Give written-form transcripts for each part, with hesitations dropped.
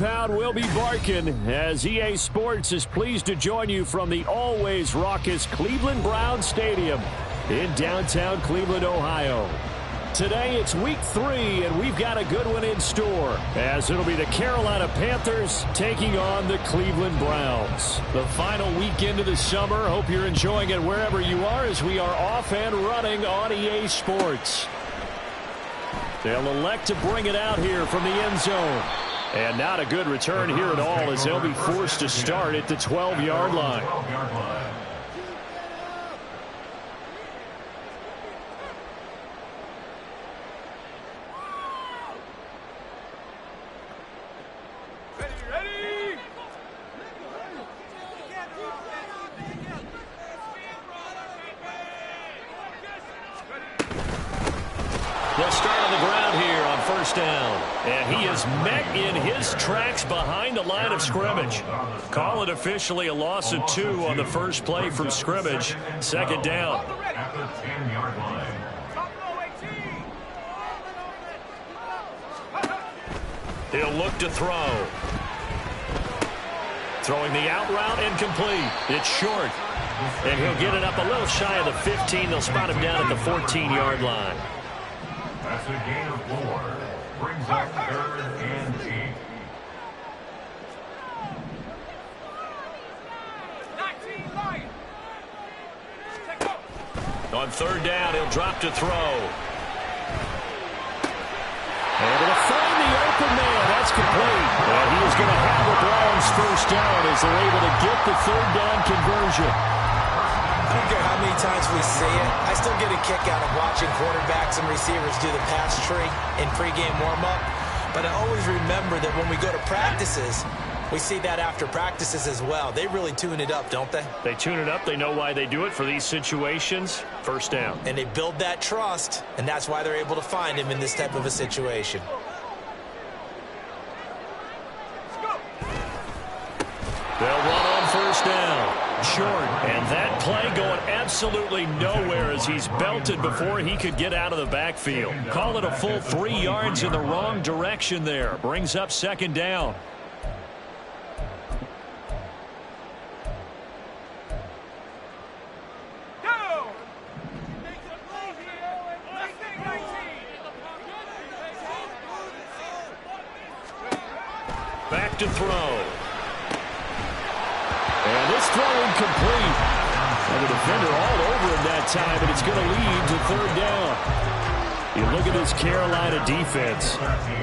Pound will be barking as EA Sports is pleased to join you from the always raucous Cleveland Browns Stadium in downtown Cleveland, Ohio. Today it's week 3, and we've got a good one in store, as it'll be the Carolina Panthers taking on the Cleveland Browns. The final weekend of the summer. Hope you're enjoying it wherever you are as we are off and running on EA Sports. They'll elect to bring it out here from the end zone. And not a good return here at all as they'll be forced to start at the 12-yard line. They'll start on the ground here on first down. And he is met in his tracks behind the line of scrimmage. Call it officially a loss of 2 on the first play from scrimmage. Second down. At the 10-yard line. He'll look to throw. Throwing the out route incomplete. It's short. And he'll get it up a little shy of the 15. They'll spot him down at the 14-yard line. That's a gain of 4. Brings up 3rd and 8. On third down, he'll drop to throw. Able to find the open man. That's complete. And he is going to have the Browns first down as they're able to get the third down conversion. I don't care how many times we see it. I still get a kick out of watching quarterbacks and receivers do the pass tree in pregame warm-up. But I always remember that when we go to practices, we see that after practices as well. They really tune it up, don't they? They tune it up. They know why they do it for these situations. First down. And they build that trust, and that's why they're able to find him in this type of a situation. They'll run on first down. Short. And that play going absolutely nowhere as he's belted before he could get out of the backfield. Call it a full 3 yards in the wrong direction there. Brings up second down. Back to throw. And this throw incomplete. And the defender all over him that time, and it's going to lead to third down. You look at this Carolina defense.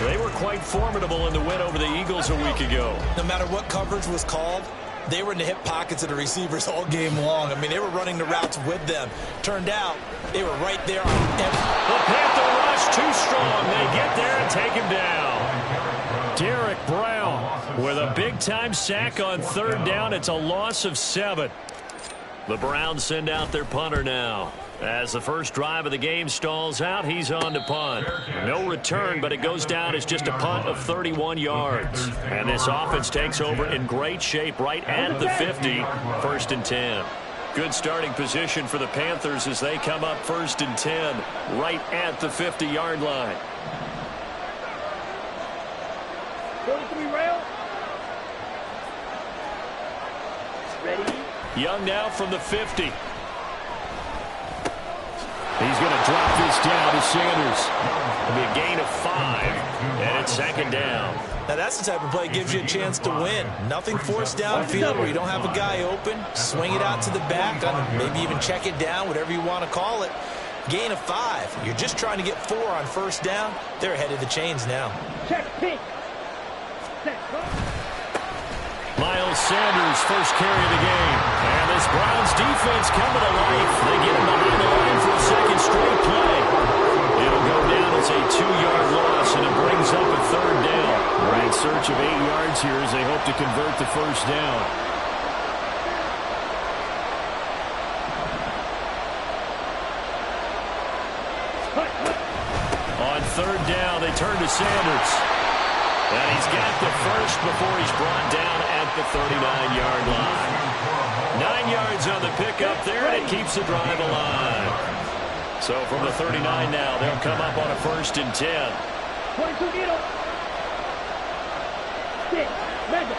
They were quite formidable in the win over the Eagles a week ago. No matter what coverage was called, they were in the hip pockets of the receivers all game long. I mean, they were running the routes with them. Turned out, they were right there on every... The Panther rush too strong. They get there and take him down. Derek Brown with a big-time sack on third down. It's a loss of 7. The Browns send out their punter now. As the first drive of the game stalls out, he's on to punt. No return, but it goes down as just a punt of 31 yards. And this offense takes over in great shape right at the 50, first and 10. Good starting position for the Panthers as they come up first and 10, right at the 50-yard line. 43 round. Ready. Young now from the 50. He's going to drop this down to Sanders. It'll be a gain of 5, and it's second down. Now, that's the type of play that gives you a chance to win. Nothing forced downfield where you don't have a guy open. Swing it out to the back, maybe even check it down, whatever you want to call it. Gain of 5. You're just trying to get 4 on first down. They're ahead of the chains now. Check, pink. Miles Sanders, first carry of the game. And this Browns defense coming to life. They get him behind the line for a second straight play. It'll go down as a 2-yard loss, and it brings up a third down. We're in search of 8 yards here as they hope to convert the first down. On third down, they turn to Sanders. And he's got the first before he's brought down at the 39-yard line. 9 yards on the pickup there, and it keeps the drive alive. So from the 39 now, they'll come up on a first and 10. 22 get him. Six. Mega.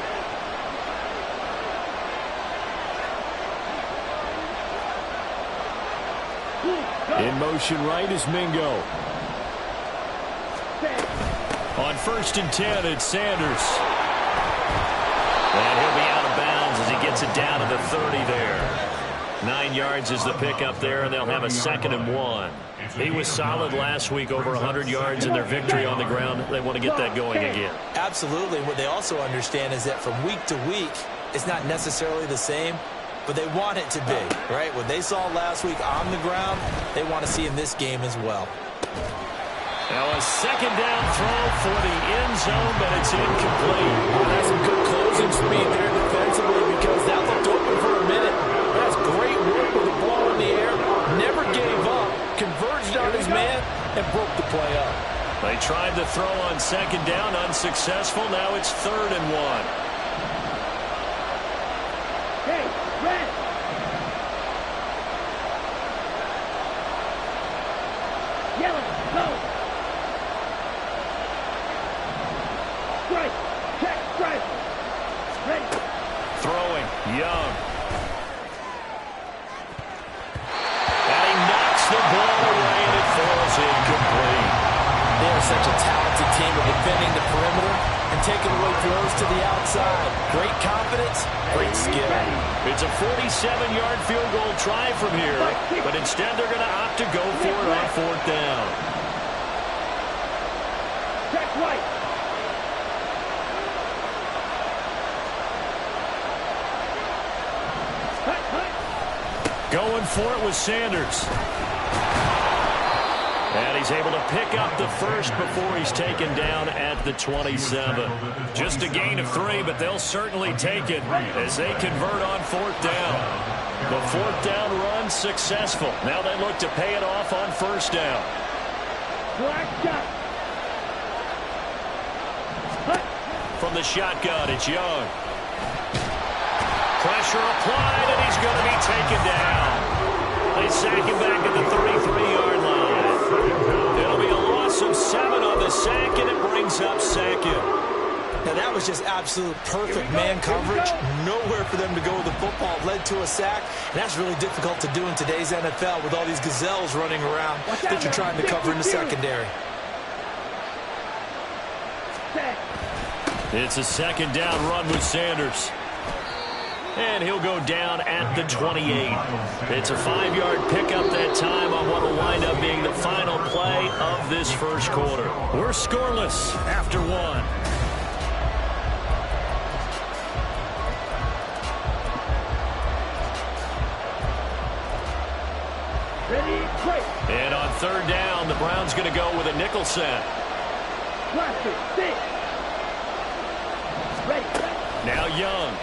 In motion right is Mingo. On 1st and 10, it's Sanders. And he'll be out of bounds as he gets it down to the 30 there. 9 yards is the pickup there, and they'll have a 2nd and 1. He was solid last week, over 100 yards in their victory on the ground. They want to get that going again. Absolutely. What they also understand is that from week to week, it's not necessarily the same, but they want it to be, right? What they saw last week on the ground, they want to see in this game as well. Now a 2nd down throw for the end zone, but it's incomplete. That's some good closing speed there defensively because that looked open for a minute. That's great work with the ball in the air. Never gave up, converged on his man, and broke the play up. They tried to throw on 2nd down, unsuccessful. Now it's 3rd and 1. Hey, red. Yellow, go. Strike, check, strike. Ready. Throwing, Young. And he knocks the ball away, and it falls incomplete. They are such a talented team of defending the perimeter and taking away throws to the outside. Great confidence, great skill. It's a 47-yard field goal try from here, but instead they're going to opt to go for it on 4th down. Check right. Hut, hut. Going for it with Sanders. And he's able to pick up the first before he's taken down at the 27. Just a gain of 3, but they'll certainly take it as they convert on 4th down. The 4th down run successful. Now they look to pay it off on 1st down. Black shot. Hut. From the shotgun, it's Young. Pressure applied, and he's going to be taken down. They sack him back at the 33-yard line. It'll be a loss of 7 on the sack, and it brings up 2nd. Now that was just absolute perfect man coverage. Nowhere for them to go with the football. Led to a sack, and that's really difficult to do in today's NFL with all these gazelles running around that you're trying to cover in the secondary. It's a 2nd down run with Sanders. And he'll go down at the 28. It's a 5-yard pickup that time on what will wind up being the final play of this first quarter. We're scoreless after 1. Ready, break. And on 3rd down, the Browns going to go with a nickel set. Blaster, six. Ready. Now Young.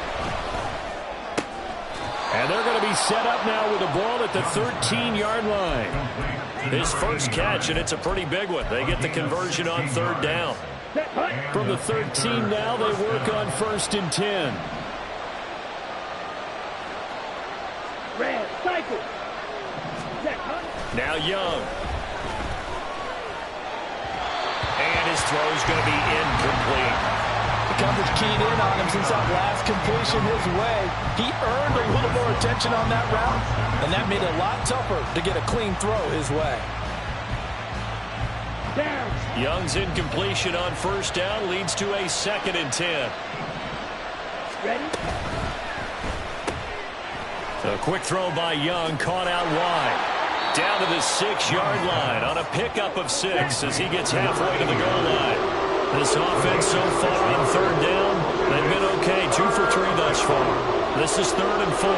And they're going to be set up now with the ball at the 13-yard line. His first catch, and it's a pretty big one. They get the conversion on 3rd down. From the 13 now, they work on 1st and 10. Red, cycle. Now Young. And his throw's going to be incomplete. The coverage keyed in on him since that last completion his way. He earned a little more attention on that route, and that made it a lot tougher to get a clean throw his way. Down. Young's incompletion on 1st down leads to a 2nd and 10. Ready? A quick throw by Young, caught out wide. Down to the 6-yard line on a pickup of 6 as he gets halfway to the goal line. This offense so far on 3rd down, they've been okay. 2 for 3 thus far. This is 3rd and 4.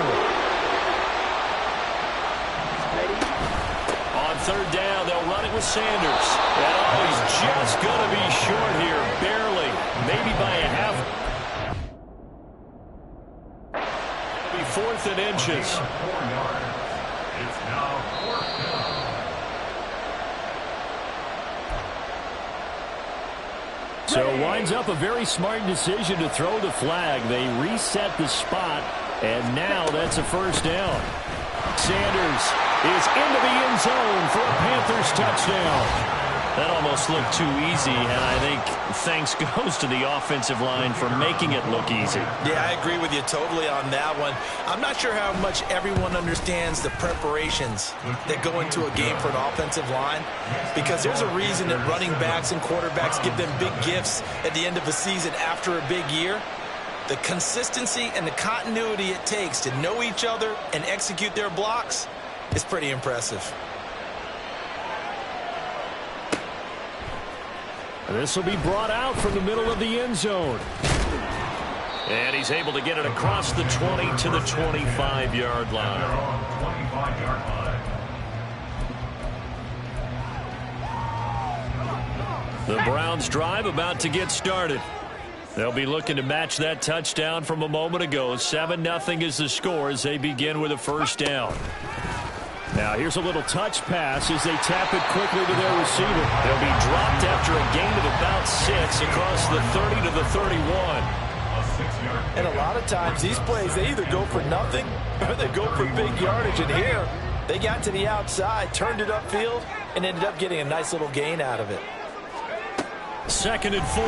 Ready? On 3rd down, they'll run it with Sanders. And he's just going to be short here, barely, maybe by a half. Be 4th and inches. It's now 4th down. So winds up a very smart decision to throw the flag. They reset the spot, and now that's a 1st down. Sanders is into the end zone for a Panthers touchdown. That almost looked too easy, and I think thanks goes to the offensive line for making it look easy. Yeah, I agree with you totally on that one. I'm not sure how much everyone understands the preparations that go into a game for an offensive line, because there's a reason that running backs and quarterbacks give them big gifts at the end of the season after a big year. The consistency and the continuity it takes to know each other and execute their blocks is pretty impressive. This will be brought out from the middle of the end zone. And he's able to get it across the 20 to the 25-yard line. The Browns drive about to get started. They'll be looking to match that touchdown from a moment ago. 7-0 is the score as they begin with a first down. Now here's a little touch pass as they tap it quickly to their receiver. They'll be dropped after a gain of about 6 across the 30 to the 31. And a lot of times these plays, they either go for nothing or they go for big yardage. And here, they got to the outside, turned it upfield, and ended up getting a nice little gain out of it. 2nd and 4.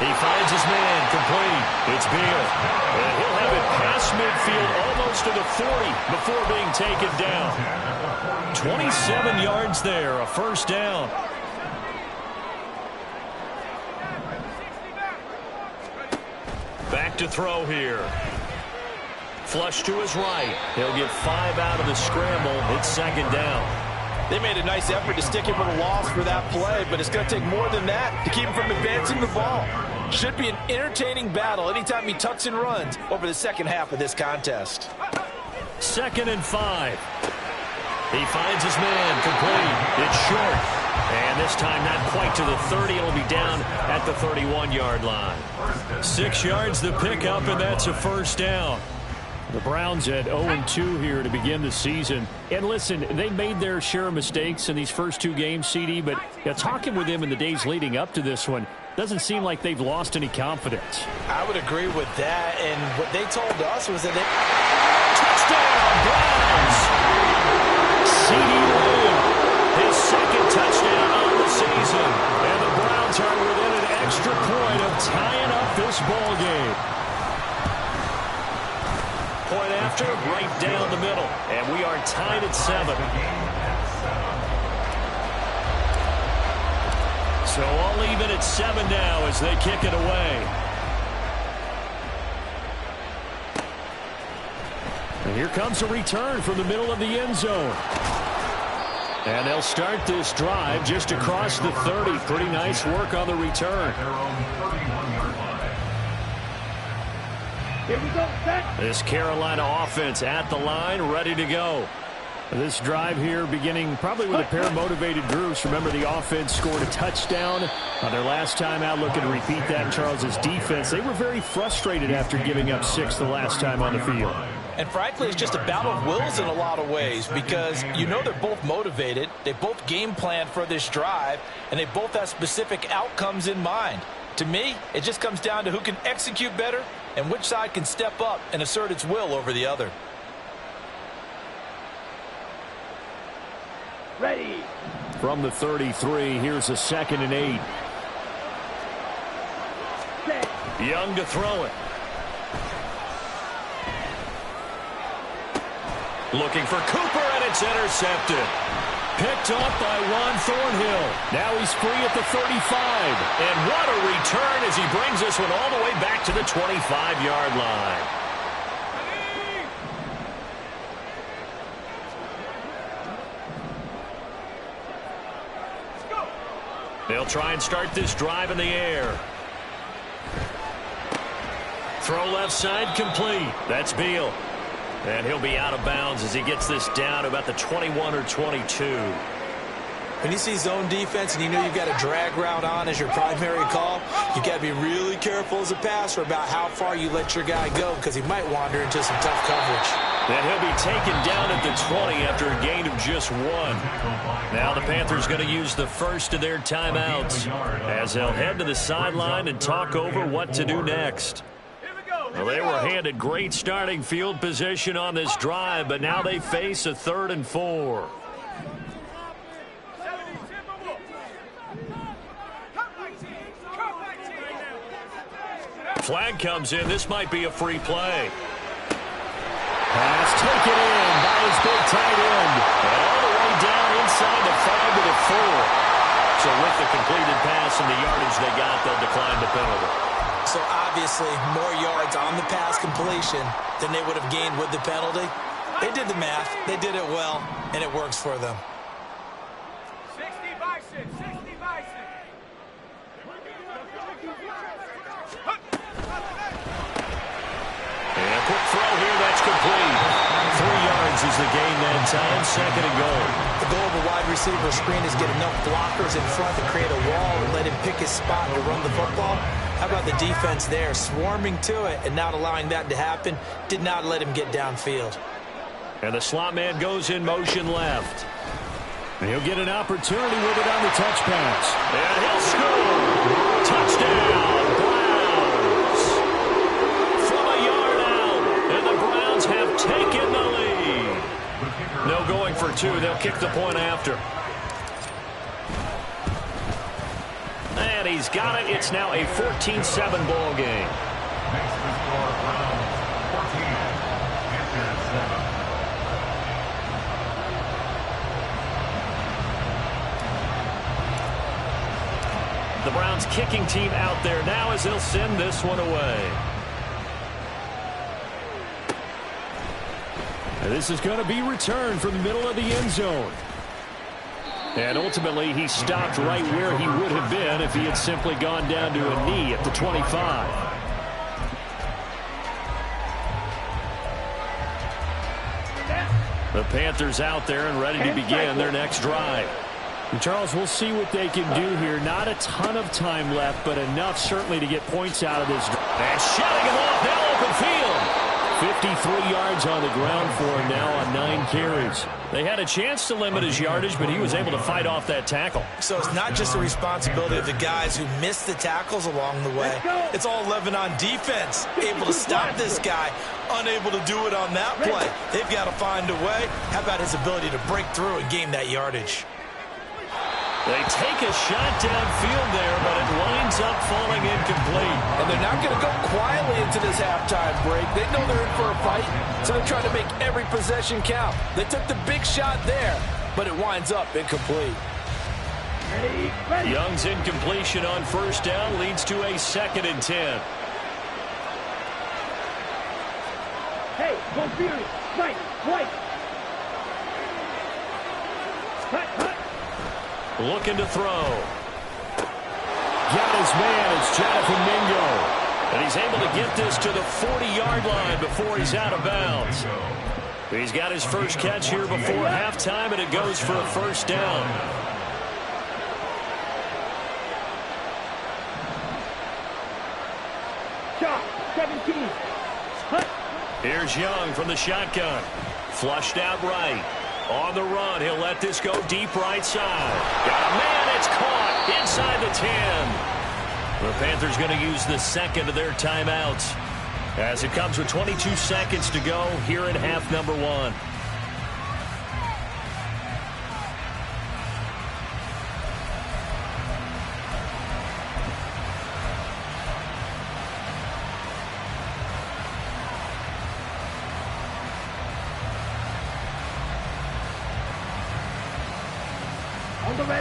He finds his man complete. It's Beal. And he'll have it past midfield almost to the 40 before being taken down. 27 yards there, a first down. Back to throw here. Flush to his right. He'll get 5 out of the scramble. It's 2nd down. They made a nice effort to stick him with a loss for that play, but it's going to take more than that to keep him from advancing the ball. Should be an entertaining battle anytime he tucks and runs over the second half of this contest. 2nd and 5. He finds his man complete. It's short. And this time not quite to the 30. It'll be down at the 31-yard line. 6 yards the pickup, and that's a first down. The Browns at 0-2 here to begin the season. And listen, they made their share of mistakes in these first 2 games, CD, but talking with them in the days leading up to this one, doesn't seem like they've lost any confidence. I would agree with that, and what they told us was that they... Touchdown, Browns! CD Lamb, his 2nd touchdown on the season. And the Browns are within an extra point of tying up this ball game. Point after, right down the middle. And we are tied at 7. So all even at 7 now as they kick it away. And here comes a return from the middle of the end zone. And they'll start this drive just across the 30. Pretty nice work on the return. Here we go, set. This Carolina offense at the line, ready to go. This drive here beginning probably with a pair of motivated groups. Remember, the offense scored a touchdown on their last time out. Looking to repeat that in Charles's defense. They were very frustrated after giving up 6 the last time on the field. And frankly, it's just a battle of wills in a lot of ways, because you know they're both motivated. They both game planned for this drive, and they both have specific outcomes in mind. To me, it just comes down to who can execute better and which side can step up and assert its will over the other. Ready. From the 33, here's a 2nd and 8. Set. Young to throw it. Looking for Cooper, and it's intercepted. Picked up by Juan Thornhill. Now he's free at the 35. And what a return as he brings this one all the way back to the 25-yard line. They'll try and start this drive in the air. Throw left side complete. That's Beal. And he'll be out of bounds as he gets this down to about the 21 or 22. When you see zone defense and you know you've got a drag route on as your primary call, you've got to be really careful as a passer about how far you let your guy go, because he might wander into some tough coverage. And he'll be taken down at the 20 after a gain of just 1. Now the Panthers going to use the first of their timeouts as they'll head to the sideline and talk over what to do next. Well, they were handed great starting field position on this drive, but now they face a 3rd and 4. Flag comes in. This might be a free play. Pass taken in by his big tight end. And all the way down inside the 5 to the 4. So with the completed pass and the yardage they got, they'll decline the penalty. So obviously more yards on the pass completion than they would have gained with the penalty. They did the math. They did it well, and it works for them. 60 Bison, 60 Bison. And a quick throw here, that's complete. 3 yards is the gain that time, 2nd and goal. The goal of a wide receiver screen is get enough blockers in front to create a wall and let him pick his spot to run the football. How about the defense there, swarming to it and not allowing that to happen, did not let him get downfield. And the slot man goes in motion left. And he'll get an opportunity with it on the touch pass. And he'll score. Touchdown, Browns. From a yard out, and the Browns have taken the lead. No going for 2. They'll kick the point after. And he's got it. It's now a 14-7 ball game. Makes the score Browns 14 after 7. The Browns kicking team out there now as they'll send this one away. And this is going to be returned from the middle of the end zone. And ultimately, he stopped right where he would have been if he had simply gone down to a knee at the 25. The Panthers out there and ready to begin their next drive. And Charles, we'll see what they can do here. Not a ton of time left, but enough certainly to get points out of this. And shutting him off now, open field. 53 yards on the ground for him now on 9 carries. They had a chance to limit his yardage, but he was able to fight off that tackle. So it's not just the responsibility of the guys who missed the tackles along the way. It's all 11 on defense, able to stop this guy, unable to do it on that play. They've got to find a way. How about his ability to break through and gain that yardage? They take a shot downfield there, but it winds up falling incomplete. And they're not going to go quietly into this halftime break. They know they're in for a fight, so they're trying to make every possession count. They took the big shot there, but it winds up incomplete. Young's incompletion on first down leads to a 2nd and 10. Hey, go Fury. Right, right. Cut. Looking to throw. Got his man. It's Jonathan Mingo. And he's able to get this to the 40-yard line before he's out of bounds. He's got his first catch here before halftime, and it goes for a first down. Shot, 17. Cut. Here's Young from the shotgun. Flushed out right. On the run, he'll let this go deep right side. Got a man, it's caught inside the 10. The Panthers going to use the 2nd of their timeouts as it comes with 22 seconds to go here in half number 1.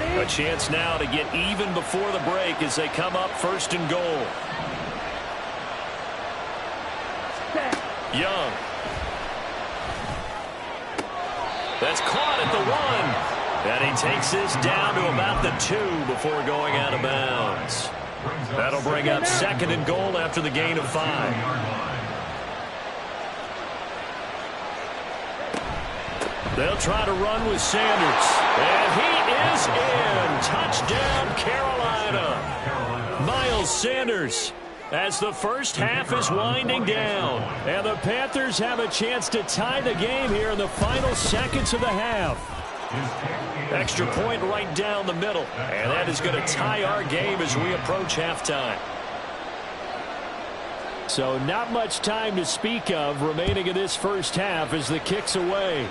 A chance now to get even before the break as they come up 1st and goal. Young. That's caught at the 1. And he takes this down to about the 2 before going out of bounds. That'll bring up 2nd and goal after the gain of 5. They'll try to run with Sanders. And he is in. Touchdown, Carolina. Miles Sanders as the first half is winding down. And the Panthers have a chance to tie the game here in the final seconds of the half. Extra point right down the middle. And that is going to tie our game as we approach halftime. So not much time to speak of remaining in this first half as the kick's away.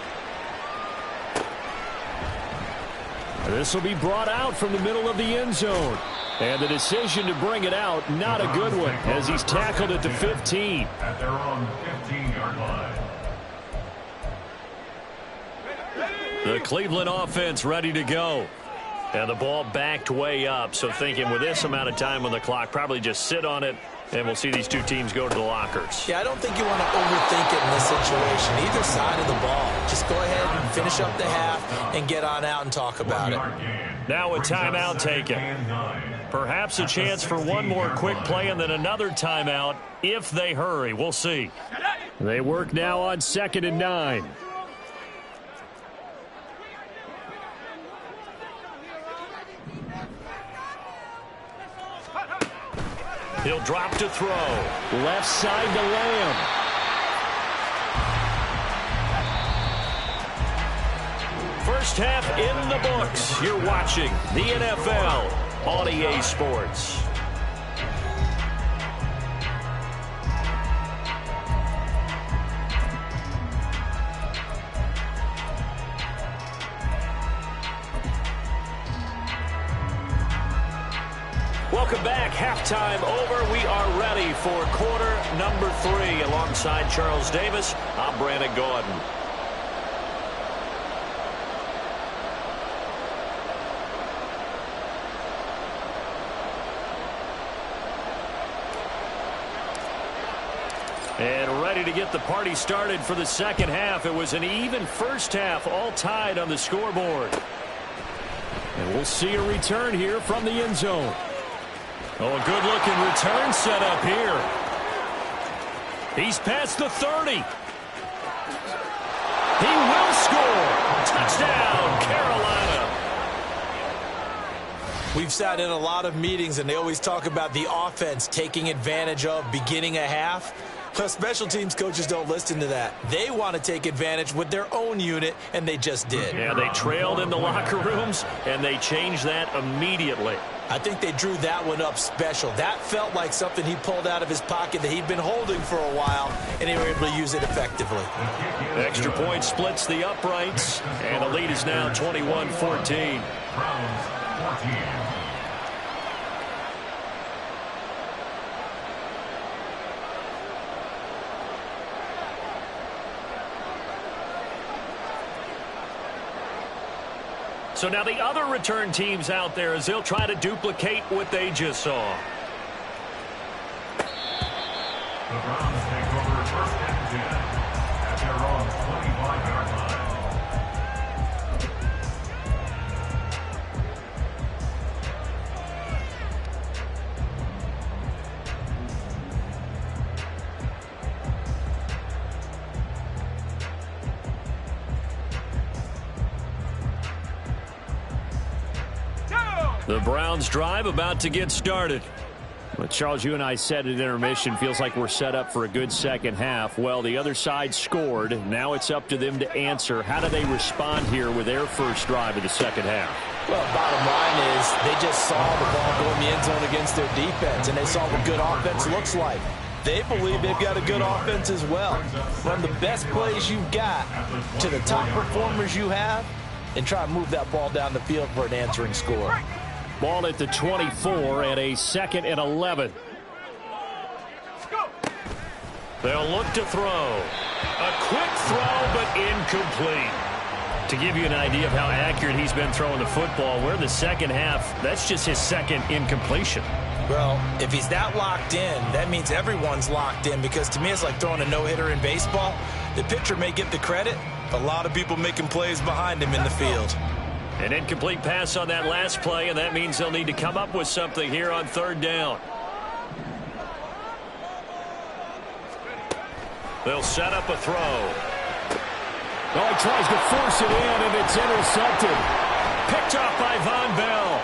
This will be brought out from the middle of the end zone. And the decision to bring it out, not a good one, as he's tackled at the 15. At their own 15-yard line. The Cleveland offense ready to go. And the ball backed way up, so thinking with this amount of time on the clock, probably just sit on it, and we'll see these two teams go to the lockers. Yeah, I don't think you want to overthink it in this situation. Either side of the ball. Just go ahead and finish up the half and get on out and talk about it. Now a timeout taken. Perhaps a chance for one more quick play and then another timeout if they hurry. We'll see. They work now on 2nd and 9. He'll drop to throw. Left side to Lamb. First half in the books. You're watching the NFL on EA Sports. Welcome back. Halftime over. We are ready for quarter number 3. Alongside Charles Davis, I'm Brandon Gordon. And ready to get the party started for the second half. It was an even first half, all tied on the scoreboard. And we'll see a return here from the end zone. Oh, a good-looking return set up here. He's past the 30. He will score. Touchdown, Carolina. We've sat in a lot of meetings, and they always talk about the offense taking advantage of beginning a half. Well, special teams coaches don't listen to that. They want to take advantage with their own unit, and they just did. Yeah, they trailed in the locker rooms, and they changed that immediately. I think they drew that one up special. That felt like something he pulled out of his pocket that he'd been holding for a while, and they were able to use it effectively. Extra point splits the uprights, and the lead is now 21-14. Browns 14. So now the other return teams out there as they'll try to duplicate what they just saw. The Browns take over 1st and 10 at their own 25-yard line. The Browns drive about to get started. Well, Charles, you and I said at intermission, feels like we're set up for a good second half. Well, the other side scored. Now it's up to them to answer. How do they respond here with their first drive of the second half? Well, bottom line is they just saw the ball go in the end zone against their defense, and they saw what good offense looks like. They believe they've got a good offense as well. Run the best plays you've got to the top performers you have, and try to move that ball down the field for an answering score. Ball at the 24 and a 2nd and 11. They'll look to throw. A quick throw, but incomplete. To give you an idea of how accurate he's been throwing the football, we're in the second half. That's just his second incompletion. Well, if he's that locked in, that means everyone's locked in, because to me it's like throwing a no-hitter in baseball. The pitcher may get the credit, but a lot of people making plays behind him in the field. An incomplete pass on that last play, and that means they'll need to come up with something here on 3rd down. They'll set up a throw. Oh, he tries to force it in, and it's intercepted. Picked off by Von Bell.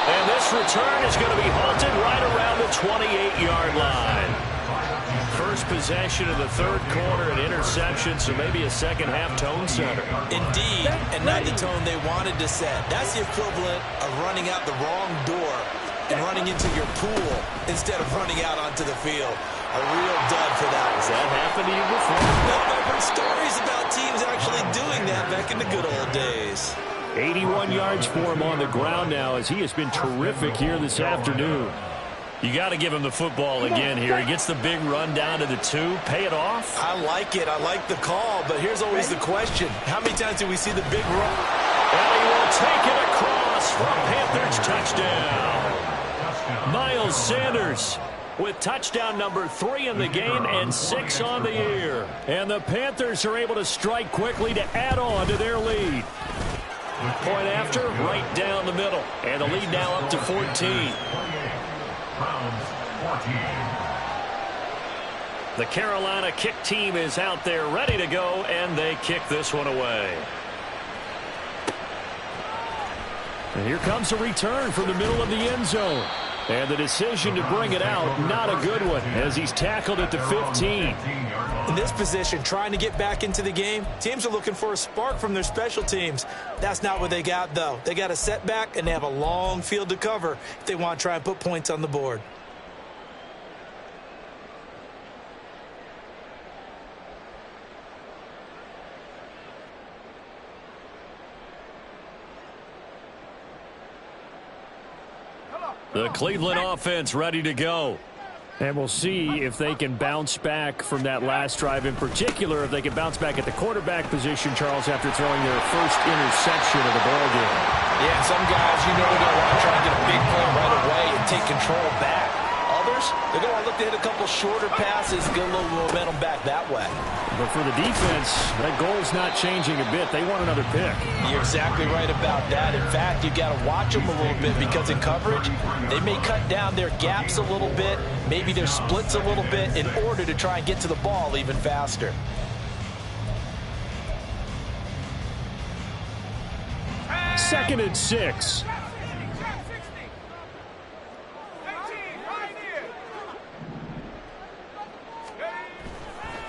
And this return is going to be halted right around the 28-yard line. First possession of the 3rd quarter, an interception, so maybe a second-half tone setter. Indeed, and not the tone they wanted to set. That's the equivalent of running out the wrong door and running into your pool instead of running out onto the field. A real dud for that. Has that happened to you before? No, I've heard stories about teams actually doing that back in the good old days. 81 yards for him on the ground now, as he has been terrific here this afternoon. You got to give him the football again here. He gets the big run down to the 2. Pay it off. I like it. I like the call, but here's always the question. How many times do we see the big run? And he will take it across for a Panthers touchdown. Miles Sanders with touchdown number 3 in the game and 6 on the year. And the Panthers are able to strike quickly to add on to their lead. Point after, right down the middle. And the lead now up to 14. The Carolina kick team is out there ready to go, and they kick this one away. And here comes a return from the middle of the end zone. And the decision to bring it out, not a good one, as he's tackled at the 15. In this position, trying to get back into the game, teams are looking for a spark from their special teams. That's not what they got, though. They got a setback, and they have a long field to cover if they want to try and put points on the board. The Cleveland offense ready to go. And we'll see if they can bounce back from that last drive, in particular, if they can bounce back at the quarterback position, Charles, after throwing their first interception of the ballgame. Yeah, some guys, you know, they're going to want to try and get a big play right away and take control back. Others, they're going to look to hit a couple shorter passes, get a little momentum back that way. But for the defense, that goal's not changing a bit. They want another pick. You're exactly right about that. In fact, you've got to watch them a little bit, because in coverage, they may cut down their gaps a little bit, maybe their splits a little bit, in order to try and get to the ball even faster. Second and 6.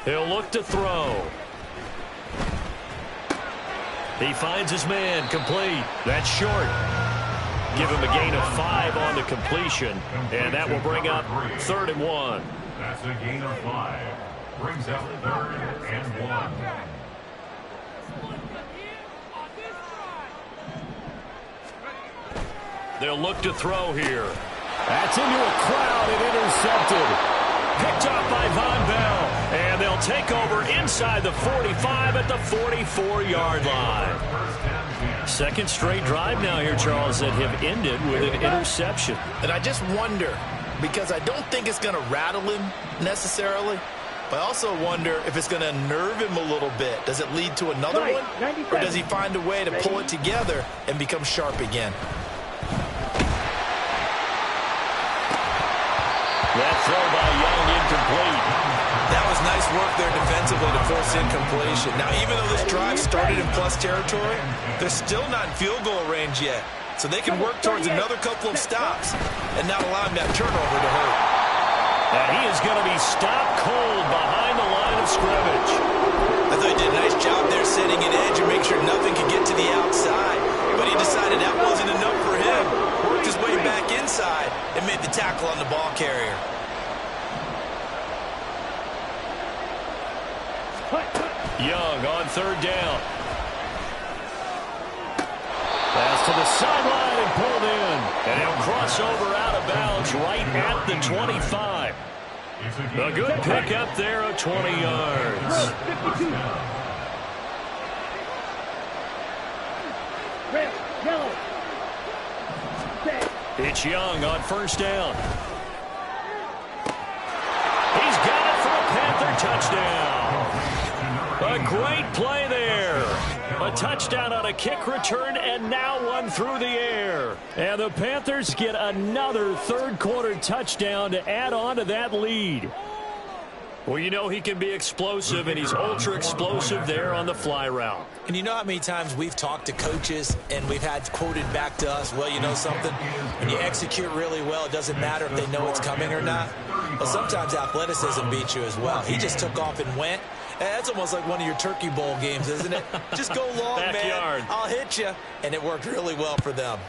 He'll look to throw. He finds his man, complete. That's short. Give him a gain of 5 on the completion, and that will bring up 3rd and 1. That's a gain of 5. Brings up 3rd and 1. They'll look to throw here. That's into a crowd and intercepted. Picked off by Von Bell. And they'll take over inside the 45 at the 44-yard line. Second straight drive now here, Charles, that have ended with an interception. And I just wonder, because I don't think it's going to rattle him necessarily, but I also wonder if it's going to unnerve him a little bit. Does it lead to another one? Or does he find a way to pull it together and become sharp again? That throw by Young incomplete. That was nice work there defensively to force incompletion. Now, even though this drive started in plus territory, they're still not in field goal range yet. So they can work towards another couple of stops and not allow him that turnover to hurt. And he is going to be stopped cold behind the line of scrimmage. I thought he did a nice job there setting an edge and make sure nothing could get to the outside. But he decided that wasn't enough for him. Worked his way back inside and made the tackle on the ball carrier. Young on 3rd down. Pass to the sideline and pulled in. And he'll cross over out of bounds right at the 25. A good pickup there of 20 yards. Red, yellow. It's Young on 1st down. He's got it for a Panther touchdown. A great play there. A touchdown on a kick return, and now one through the air. And the Panthers get another 3rd quarter touchdown to add on to that lead. Well, you know he can be explosive, and he's ultra explosive there on the fly route. And you know how many times we've talked to coaches and we've had quoted back to us, well, you know something? When you execute really well, it doesn't matter if they know it's coming or not. Well, sometimes athleticism beats you as well. He just took off and went. That's almost like one of your Turkey Bowl games, isn't it? Just go long, Backyard. man. I'll hit you. And it worked really well for them.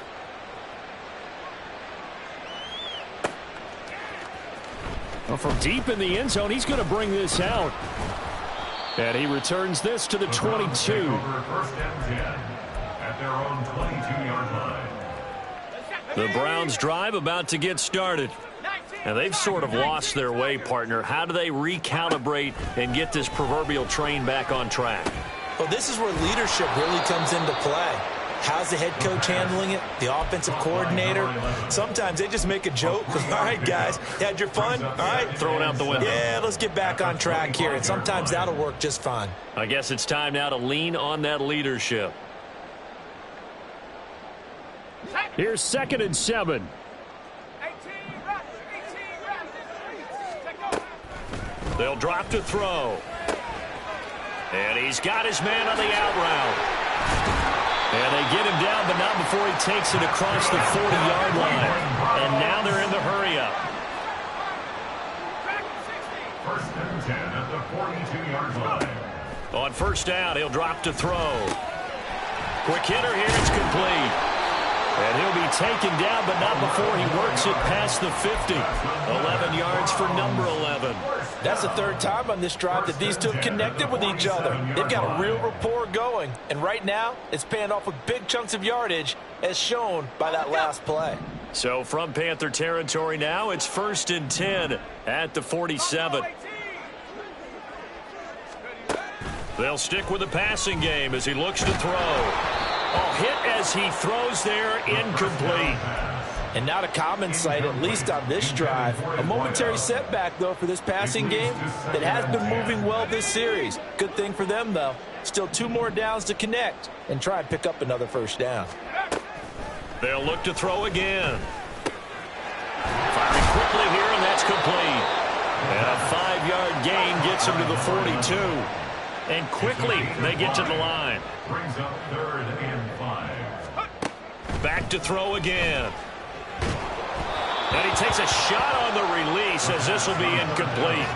Well, from deep in the end zone, he's going to bring this out. And he returns this to the 22. First and 10 at their own 22-yard line. The Browns drive about to get started. And they've sort of lost their way, partner. How do they recalibrate and get this proverbial train back on track? Well, this is where leadership really comes into play. How's the head coach handling it? The offensive coordinator? Sometimes they just make a joke. All right, guys, you had your fun? All right. Throw it out the window. Yeah, let's get back on track here. And sometimes that'll work just fine. I guess it's time now to lean on that leadership. Here's 2nd and 7. They'll drop to throw. And he's got his man on the out route. And they get him down, but not before he takes it across the 40-yard line. And now they're in the hurry-up. 1st and 10 at the 42-yard line. On 1st down, he'll drop to throw. Quick hitter here, it's complete. And he'll be taken down, but not before he works it past the 50. 11 yards for number 11. That's the 3rd time on this drive that these two have connected with each other. They've got a real rapport going. And right now, it's paying off with big chunks of yardage, as shown by that last play. So from Panther territory now, it's 1st and 10 at the 47. They'll stick with the passing game as he looks to throw. Oh, hit as he throws there, incomplete. And not a common sight, at least on this drive. A momentary setback, though, for this passing game that has been moving well this series. Good thing for them, though. Still 2 more downs to connect and try and pick up another 1st down. They'll look to throw again. Firing quickly here, and that's complete. And a 5-yard gain gets him to the 42. And quickly, they get to the line. Brings up 3rd and 5. Back to throw again. And he takes a shot on the release as this will be incomplete.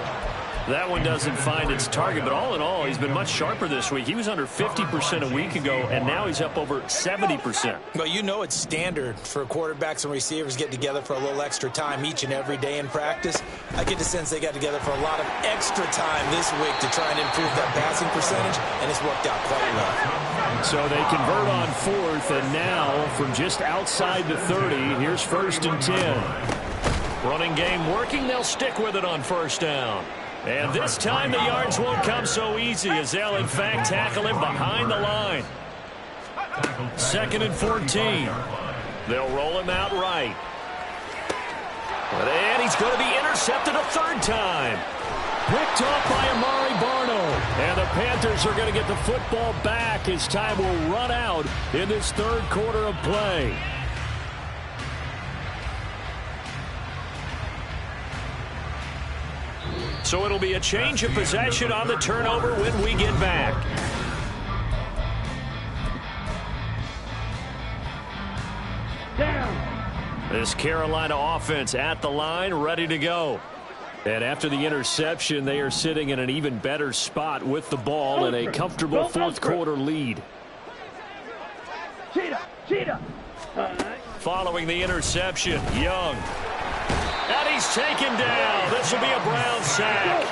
That one doesn't find its target, but all in all, he's been much sharper this week. He was under 50% a week ago, and now he's up over 70%. Well, you know it's standard for quarterbacks and receivers getting together for a little extra time each and every day in practice. I get the sense they got together for a lot of extra time this week to try and improve that passing percentage, and it's worked out quite well. So they convert on 4th, and now from just outside the 30, here's 1st and 10. Running game working, they'll stick with it on 1st down. And this time the yards won't come so easy as they'll in fact tackle him behind the line. 2nd and 14. They'll roll him out right. And he's going to be intercepted a 3rd time. Picked off by Amari Barno. And the Panthers are going to get the football back as time will run out in this 3rd quarter of play. So it'll be a change of possession on the turnover when we get back. Down. This Carolina offense at the line, ready to go. And after the interception, they are sitting in an even better spot with the ball and a comfortable 4th quarter lead. Cheetah. Following the interception, Young. And he's taken down. This will be a Brown sack.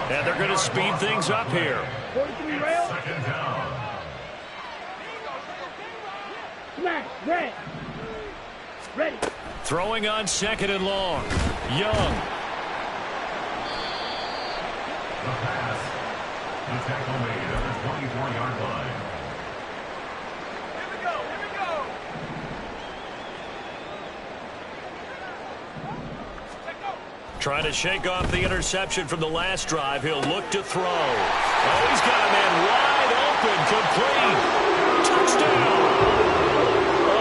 And they're going to speed things up here. 43 rail. 2nd down. Smash. Red. Ready. Throwing on 2nd and long. Young. The pass. The tackle made at the 24-yard line. Trying to shake off the interception from the last drive. He'll look to throw. Oh, he's got a man wide open. Complete. Touchdown.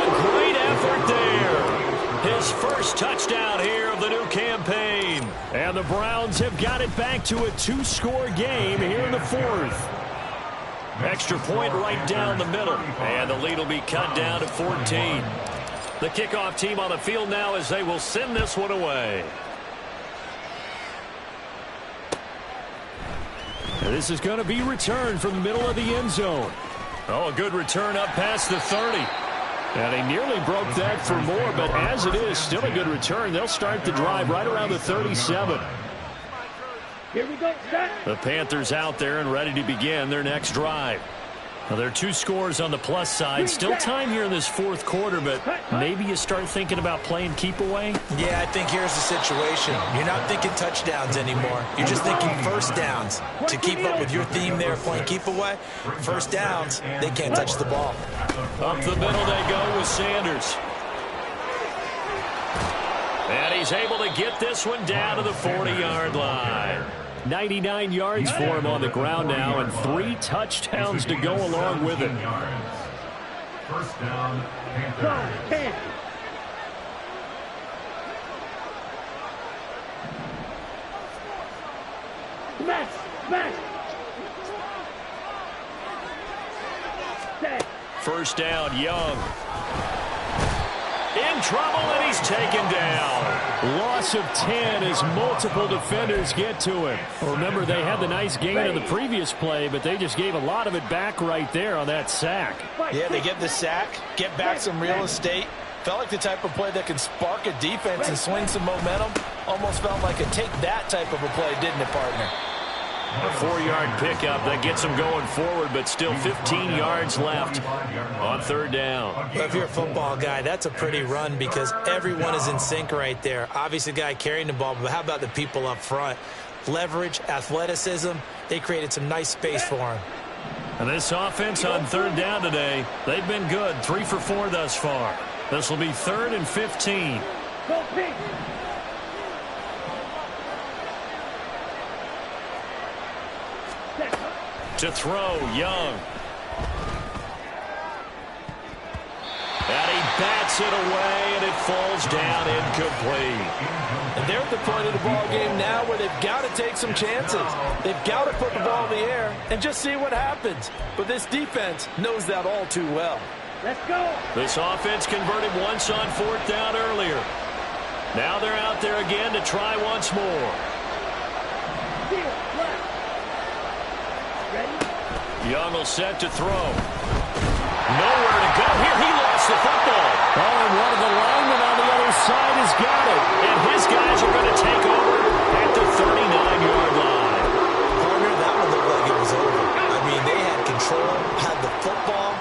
A great effort there. His first touchdown here of the new campaign. And the Browns have got it back to a 2-score game here in the 4th. Extra point right down the middle. And the lead will be cut down to 14. The kickoff team on the field now as they will send this one away. And this is going to be returned from the middle of the end zone. Oh, a good return up past the 30. And he nearly broke that for more, but as it is, still a good return. They'll start the drive right around the 37. Here we go. Set. The Panthers out there and ready to begin their next drive. Well, there are 2 scores on the plus side. Still time here in this fourth quarter, but maybe you start thinking about playing keep away? Yeah, I think here's the situation. You're not thinking touchdowns anymore. You're just thinking first downs. To keep up with your theme there, playing keep away, first downs, they can't touch the ball. Up the middle they go with Sanders. And he's able to get this one down to the 40-yard line. 99 yards for him on the ground now, and 3 touchdowns to go along with it. First down, Panthers. Smash! Smash! First down, Young. In trouble, and he's taken down. Loss of 10 as multiple defenders get to him. Remember, they had the nice gain on the previous play, but they just gave a lot of it back right there on that sack. Yeah, they get the sack, get back some real estate. Felt like the type of play that can spark a defense and swing some momentum. Almost felt like a take that type of a play, didn't it, partner? A 4-yard pickup that gets them going forward, but still 15 yards left on third down. Well, if you're a football guy, that's a pretty run because everyone is in sync right there. Obviously, the guy carrying the ball, but how about the people up front? Leverage, athleticism, they created some nice space for him. And this offense on third down today, they've been good. 3 for 4 thus far. This will be 3rd and 15. Go Pig! To throw, Young. And he bats it away, and it falls down incomplete. And they're at the point of the ball game now where they've got to take some chances. They've got to put the ball in the air and just see what happens. But this defense knows that all too well. Let's go! This offense converted once on 4th down earlier. Now they're out there again to try once more. Young will set to throw. Nowhere to go here. He lost the football. Oh, and one of the linemen on the other side has got it. And his guys are going to take over at the 39-yard line. Partner, that one looked like it was over. I mean, they had control, had the football,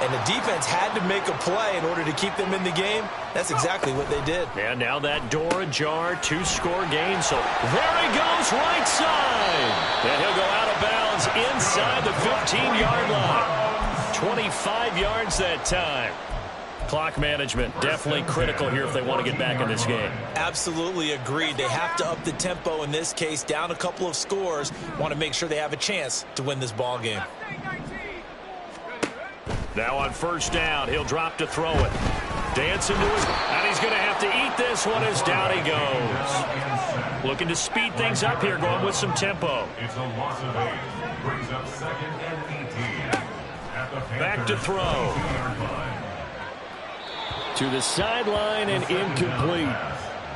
and the defense had to make a play in order to keep them in the game. That's exactly what they did. And now that door ajar, 2-score game. So there he goes, right side. And he'll go out of bounds inside the 15-yard line. 25 yards that time. Clock management definitely critical here if they want to get back in this game. Absolutely agreed. They have to up the tempo in this case, down a couple of scores. Want to make sure they have a chance to win this ball game. Now on first down, he'll drop to throw it. Dancing to it, and he's going to have to eat this one as down he goes. Looking to speed things up here, going with some tempo. It's a loss of 8. Brings up 2nd and 18. Back to throw. To the sideline and incomplete.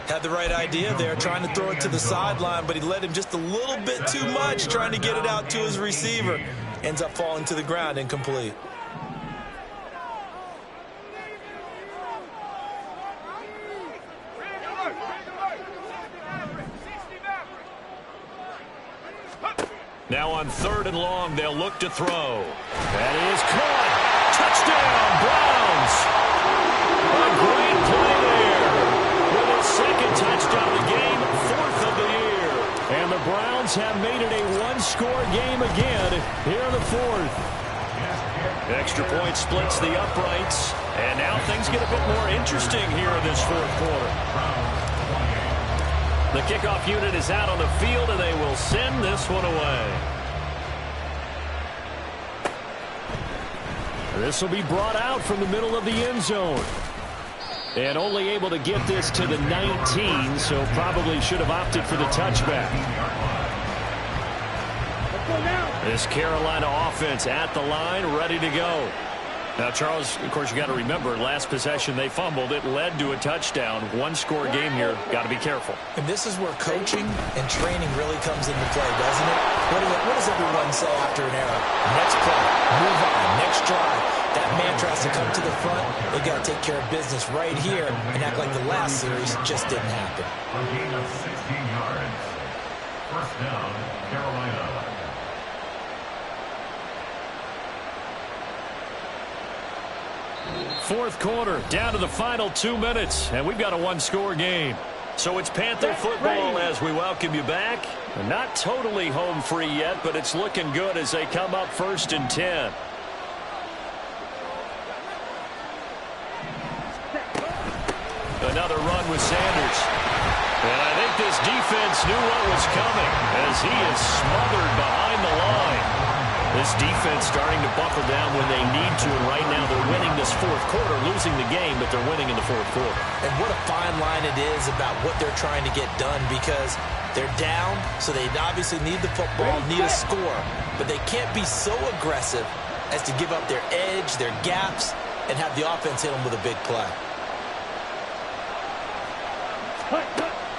Had the right idea there, trying to throw it to the sideline, but he led him just a little bit too much, trying to get it out to his receiver. Ends up falling to the ground, incomplete. Now on 3rd and long, they'll look to throw. That is caught. Touchdown, Browns. A great play there. With his 2nd touchdown of the game, 4th of the year. And the Browns have made it a 1-score game again here in the 4th. Extra point splits the uprights. And now things get a bit more interesting here in this 4th quarter. The kickoff unit is out on the field, and they will send this one away. This will be brought out from the middle of the end zone. And only able to get this to the 19, so probably should have opted for the touchback. This Carolina offense at the line, ready to go. Now, Charles, of course, you got to remember, last possession they fumbled. It led to a touchdown. 1-score game here. Got to be careful. And this is where coaching and training really comes into play, doesn't it? What does everyone say after an error? Next play, move on, next drive. That mantra has to come to the front. They got to take care of business right here and act like the last series just didn't happen. A gain of 16 yards. First down, Carolina. Fourth quarter, down to the final 2 minutes, and we've got a one-score game. So it's Panther football as we welcome you back. Not totally home free yet, but it's looking good as they come up 1st and 10. Another run with Sanders. And I think this defense knew what was coming as he is smothered behind the line. This defense starting to buckle down when they need to, and right now they're winning this fourth quarter, losing the game, but they're winning in the fourth quarter. And what a fine line it is about what they're trying to get done, because they're down, so they obviously need the football, need a score, but they can't be so aggressive as to give up their edge, their gaps, and have the offense hit them with a big play.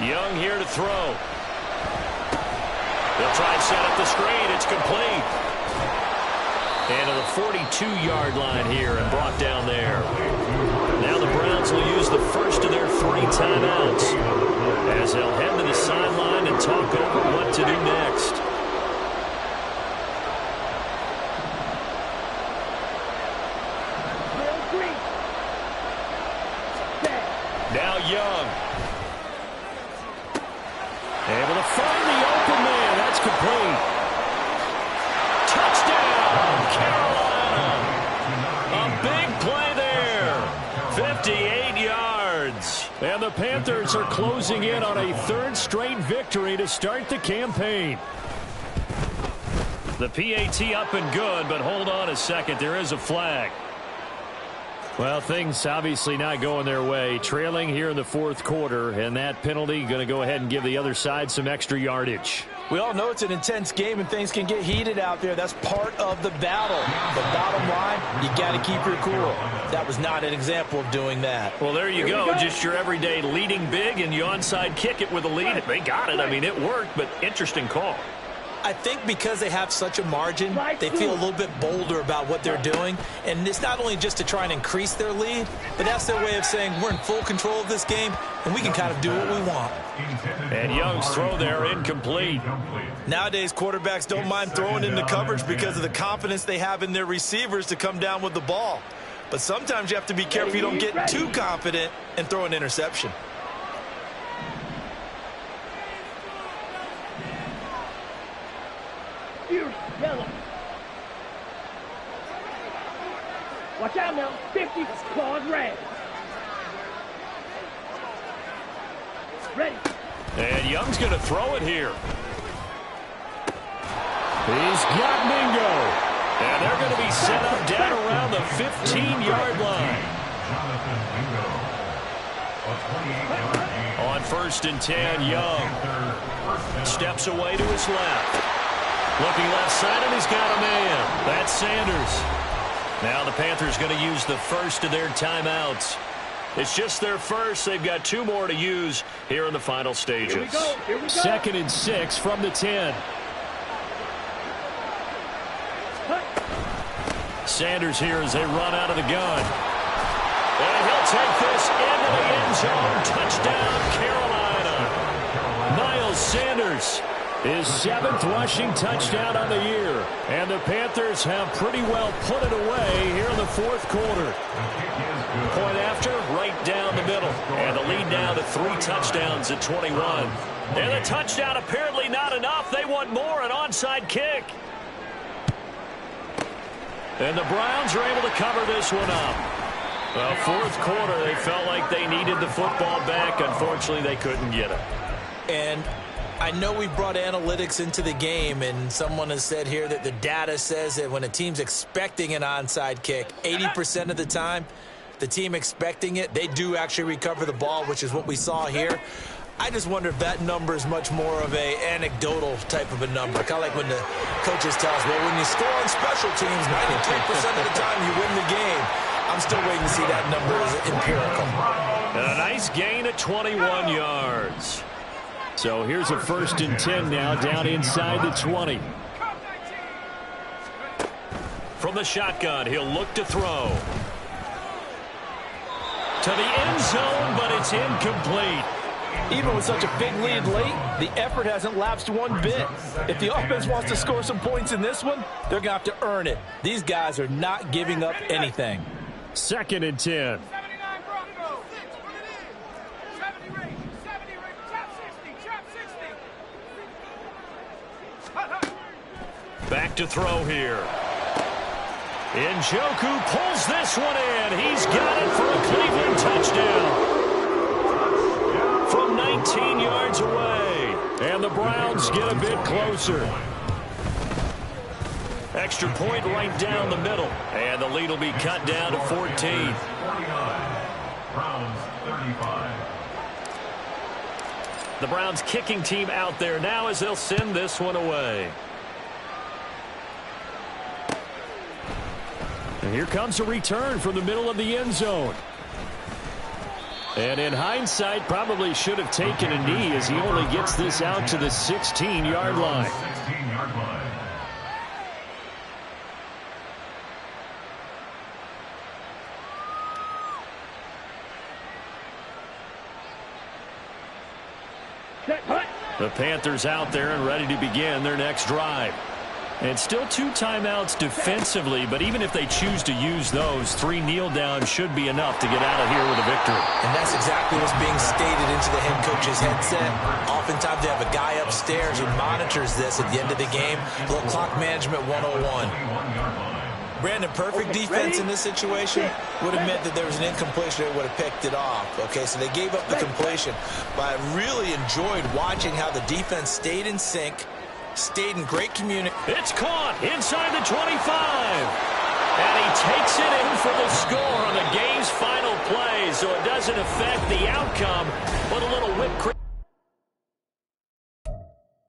Young here to throw. They'll try and set up the screen. It's complete. And to the 42-yard line here and brought down there. Now the Browns will use the first of their 3 timeouts as they'll head to the sideline and talk over what to do next. Now Young. Able to find the open man. That's complete. Touchdown, Carolina. A big play there. 58 yards. And the Panthers are closing in on a 3rd straight victory to start the campaign. The PAT up and good, but hold on a second. There is a flag. Well, things obviously not going their way. Trailing here in the fourth quarter, and that penalty going to go ahead and give the other side some extra yardage. We all know it's an intense game and things can get heated out there. That's part of the battle. But bottom line, you got to keep your cool. That was not an example of doing that. Well, there you go. Just your everyday leading big, and you onside kick it with a lead. They got it. I mean, it worked, but interesting call. I think because they have such a margin, they feel a little bit bolder about what they're doing. And it's not only just to try and increase their lead, but that's their way of saying we're in full control of this game, and we can kind of do what we want. And Young's throw there incomplete. Nowadays, quarterbacks don't mind throwing into coverage because of the confidence they have in their receivers to come down with the ball. But sometimes you have to be careful you don't get too confident and throw an interception. Yellow. Watch out now. 50 claws red. Ready. And Young's going to throw it here. He's got Mingo. And they're going to be set up down around the 15-yard line. On 1st and 10, Young steps away to his left. Looking left side, and he's got a man. That's Sanders. Now the Panthers going to use the first of their timeouts. It's just their first. They've got 2 more to use here in the final stages. Here we go. Here we go. 2nd and 6 from the 10. Sanders here as they run out of the gun. And he'll take this into the end zone. Touchdown, Carolina. Miles Sanders. His 7th rushing touchdown on the year. And the Panthers have pretty well put it away here in the fourth quarter. Point after, right down the middle. And the lead now to 3 touchdowns at 21. And the touchdown apparently not enough. They want more, an onside kick. And the Browns are able to cover this one up. Well, fourth quarter, they felt like they needed the football back. Unfortunately, they couldn't get it. And I know we brought analytics into the game, and someone has said here that the data says that when a team's expecting an onside kick, 80% of the time, the team expecting it, they do actually recover the ball, which is what we saw here. I just wonder if that number is much more of a anecdotal type of a number. Kind of like when the coaches tell us, well, when you score on special teams, 93% of the time you win the game. I'm still waiting to see that number as empirical. And a nice gain at 21 yards. So here's a 1st and 10 now, down inside the 20. From the shotgun, he'll look to throw. To the end zone, but it's incomplete. Even with such a big lead late, the effort hasn't lapsed one bit. If the offense wants to score some points in this one, they're going to have to earn it. These guys are not giving up anything. 2nd and 10. Back to throw here. Njoku pulls this one in. He's got it for a Cleveland touchdown. From 19 yards away. And the Browns get a bit closer. Extra point right down the middle. And the lead will be cut down to 14. 49. Browns 35. The Browns kicking team out there now as they'll send this one away. And here comes a return from the middle of the end zone. And in hindsight, probably should have taken a knee as he only gets this out to the 16-yard line. 16-yard line. The Panthers out there and ready to begin their next drive. And still 2 timeouts defensively, but even if they choose to use those, 3 kneel downs should be enough to get out of here with a victory. And that's exactly what's being stated into the head coach's headset. Oftentimes they have a guy upstairs who monitors this at the end of the game. A little clock management 101. Brandon, perfect defense in this situation would have meant that there was an incompletion. They would have picked it off. Okay, so they gave up the completion. But I really enjoyed watching how the defense stayed in sync, stayed in great communication. It's caught inside the 25. And he takes it in for the score on the game's final play. So it doesn't affect the outcome, but a little whipped cream.